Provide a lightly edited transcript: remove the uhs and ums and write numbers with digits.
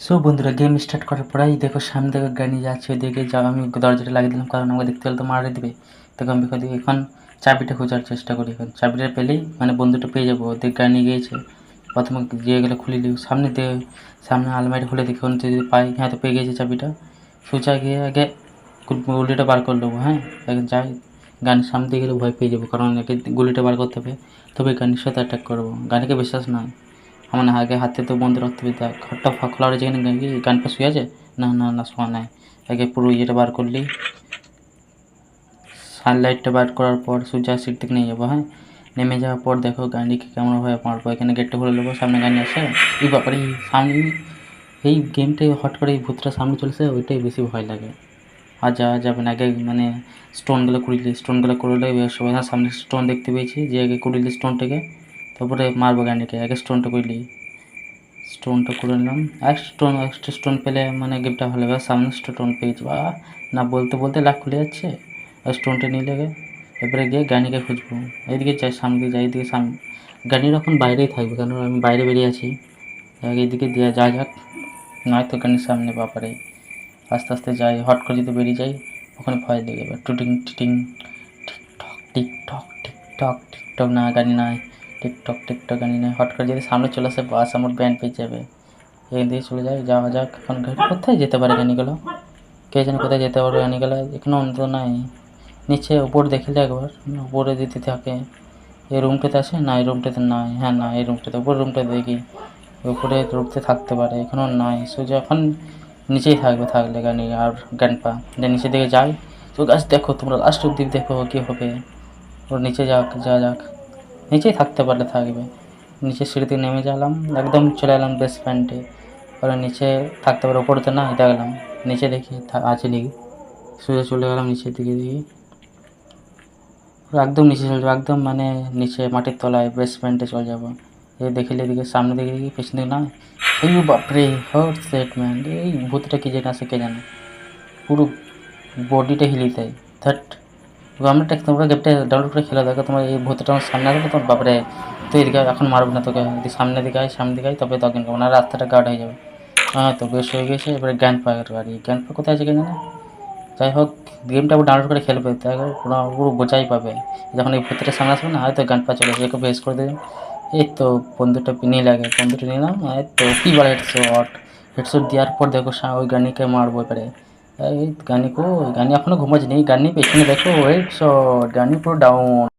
So বন্ধুরা game start করার পরেই দেখো সামনে থেকে গাড়ি যাচ্ছে, ওইদিকে যাও। আমি দরজাটা লাগিয়ে দিলাম কারণ আমাকে দেখতে পেলে তো মারে দেবে। তখন আমি এখন চাবিটা খোঁজার চেষ্টা করি। এখন চাবিটা পেলেই মানে বন্ধুটা পেয়ে যাবো। ওদের গাড়ি নিয়ে গিয়েছে, প্রথমে গিয়ে গেলে খুলে দিই সামনে দিয়ে, সামনে আলমারি খুলে দেখি ওখানে যদি পাই। হ্যাঁ, তো পেয়ে গেছি চাবিটা। সোজা গিয়ে আগে গুলিটা বার করে নেবো। হ্যাঁ, এখন যাই। গানের সামনে দিয়ে গেলে ভয় পেয়ে যাবো, কারণ একে গুলিটা বার করতে হবে, তবে গানের সাথে অ্যাটাক করবো। গানিকে বিশ্বাস নয় আমার, আগে হাতে তো বন্ধ রাখতে হবে। তা ঘরটা খোলা রয়েছে, এখানে কি গান পা শুয়ে আছে? না না না, শোয়া নাই। আগে পুরো ইয়েটা বার করলি, সানলাইটটা বার করার পর সূর্যা সিট থেকে নিয়ে যাবো। হ্যাঁ, নেমে যাওয়ার পর দেখো গাড়িকে কেমনভাবে মারবো। এখানে গেটটা খুলে নেবো, সামনে গাড়ি আসে। এই ব্যাপারে সামনে এই গেমটাই হট করে এই ভূতটা সামনে চলেছে, ওইটাই বেশি ভয় লাগে। আর যাওয়া যাবে না। আগে মানে স্টোনগুলো কুড়িলি, স্টোনগুলো করলে সবাই সামনে স্টোন দেখতে পেয়েছি, যে আগে কুড়িলি স্টোনটাকে, তারপরে মারবো গাড়িকে। আগে স্টোনটা কুড়িলি, স্টোনটা করে নিলাম। এক্সট্রা স্টোন পেলে মানে গেমটা ভালো হবে। সামনে স্টোন পেয়েছি বা না, বলতে বলতে লাখ খুলে যাচ্ছে। আর স্টোনটা নিয়ে লেগে এবারে গিয়ে গানিকে খুঁজবো। এইদিকে যাই, সামনে দিকে যাই, এদিকে সামনে গানির এখন বাইরেই থাকবে, কারণ আমি বাইরে বেরিয়ে আছি। এইদিকে দিয়ে যা যাক, নয়তো গানির সামনে বাপারে। আস্তে আস্তে যাই, হট করে যদি বেরিয়ে যাই ওখানে ভয় লেগে যাবে। টুটিং টিটিং, টিকটক টিকটক টিকটক টিকটক, না গানি নাই। টিকটক টিকটক গানি নাই। হট করে যদি সামনে চলে আসে বাস, আমার ব্যান্ড পেয়ে যাবে। এই দিয়ে চলে যায়, যাওয়া যাক। এখন কোথায় যেতে পারে গানিগুলো, কে জানে কোথায় যেতে পারে গানিগুলো। এখানে অন্তত নাই। নিচে উপর দেখলে একবার, উপরে দিতে থাকে। এই রুমটাতে আসে না, এই রুমটাতে নাই। হ্যাঁ না, এই রুমটাতে, উপর রুমটা দেখি, উপরে রুমতে থাকতে পারে। এখনও নাই। সোজা এখন নিচেই থাকবে, থাকলে গানি আর গান পা যে নিচে দিকে যাই। তো গাছ দেখো, তোমরা লাস্ট অব্দি দেখো কী হবে। ওর নিচে যাক, যা যাক, নিচেই থাকতে পারলে থাকবে। নিচে সিঁড়িতে নেমে গেলাম, একদম চলে এলাম বেসমেন্টে। ওরা নিচে থাকতে পারে, ওপরেতে না দেখলাম। নিচে দেখি আছে নাকি, সোজা চলে গেলাম নিচের দিকে। দেখি একদম নিচে চলে যাবো, একদম মানে নিচে মাটির তলায় বেসমেন্টে চলে যাবো। এই দেখিলে এদিকে সামনে দিকে দেখি, পেছন দিকে না। এই বাপরে, হট সেট ম্যান! এই ভূতটা কি যেটা আছে কে জানে, পুরো বডিটা হিলিয়ে দেয়। দ্যাট আমরা তোমরা গেমটা ডাউনলোড করে খেলে দেখো। তোমার এই ভূতটা আমার সামনে আসবে, তোমার বাপরে তুই এদিকে এখন মারবো না তোকে। যদি সামনের দিকে আয়, সামনের দিকে আয়, তবে তখন কেমন আর রাস্তাটা গার্ড হয়ে যাবে। হ্যাঁ, তো বেশ হয়ে গেছে। এবারে জ্ঞান পাওয়ার বাড়ি, জ্ঞান পা কোথায় আছে কে জানে। যাই হোক, গেমটা আবার ডাউনলোড করে খেলবে, তাই পুরো পুরো বোঝাই পাবে। যখন এই ভূতটা সামনে আসবে না, হয়তো গান পা চলে একে বেস করে দেবে। এই তো বন্ধুটা নিয়ে লাগে, বন্ধুটা নিলাম। এই তো কী বলে হেডশট, হেডশট দেওয়ার পর দেখো ওই গানিকে মারবো এবারে। এই গানি এখনও ঘুমাচ্ছে, এই গানি পেছনে দেখো, হেডশট, গানি পুরো ডাউন।